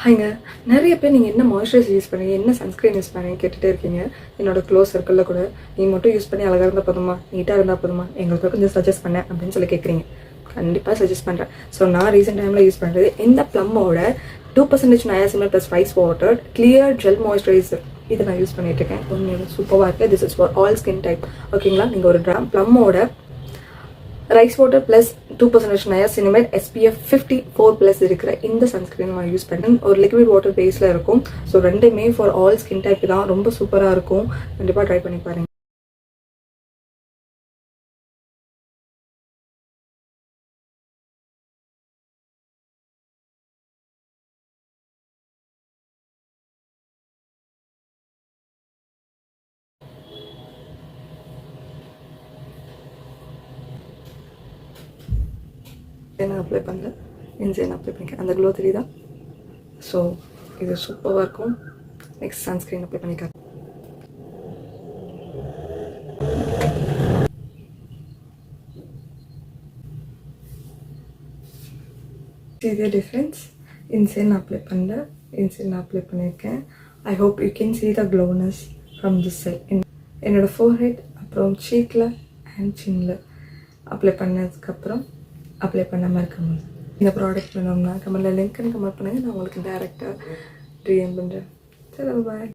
ஹாய்ங்க. நிறைய பேர் நீங்கள் என்ன மாய்ஸ்சரைசர் யூஸ் பண்ணுறீங்க, என்ன சன்ஸ்க்ரீன் யூஸ் பண்ணுறீங்க கேட்டுகிட்டே இருக்கீங்க. என்னோட க்ளோஸ் சர்க்கிளில் கூட நீ மட்டும் யூஸ் பண்ணி அழகாக இருந்தால் போதுமா, நீட்டாக இருந்தால் போதுமா, எங்களுக்கு கொஞ்சம் சஜஸ்ட் பண்ணேன் அப்படின்னு சொல்லி கேட்குறீங்க. கண்டிப்பாக சஜஸ்ட் பண்ணுறேன். ஸோ நான் ரீசெண்ட் டைமில் யூஸ் பண்ணுறது இந்த ப்ளம்மோட 2% niacinamide plus rice water clear gel moisturiser. இதை நான் யூஸ் பண்ணிட்டு இருக்கேன். உண்மையில சூப்பராக இருக்குது. This is for all skin type. ஓகேங்களா? நீங்கள் ஒரு ப்ளம்மோட rice water plus 2% niacinamide SPF 54+ இருக்கிற இந்த சன்ஸ்க்ரீன் நான் யூஸ் பண்ணேன். ஒரு லிக்விட் வாட்டர் பேஸில் இருக்கும். ஸோ ரெண்டுமே ஃபார் ஆல் ஸ்கின் டைப் தான். ரொம்ப சூப்பராக இருக்கும். கண்டிப்பாக ட்ரை பண்ணி பாருங்க. நான் அப்ளை பண்ணல, இன்சைன் அப்ளை பண்ணிக்கிறேன். அந்த க்ளோ தெரியுதா? ஸோ இது சூப்பராக இருக்கும். நெக்ஸ்ட் சன்ஸ்க்ரீன் அப்ளை பண்ணிக்கிறேன். இதே டிஃப்ரென்ஸ். இன்சைன் அப்ளை பண்ணல, இன்சைன் அப்ளை பண்ணியிருக்கேன். I hope you can see the glowness from this side. என்னோட ஃபோர்ஹெட் அப்புறம் சீக்கில் அண்ட் சின்னில் அப்ளை பண்ணதுக்கப்புறம் அப்ளை பண்ணாமல் இருக்கணும். இந்த ப்ராடக்ட் வேணும்னா கமெண்ட்டில் லிங்க்னு கமெண்ட் பண்ணுங்கள். நான் உங்களுக்கு டேரெக்டாக DM பண்ணுறேன். சரி, பாய்.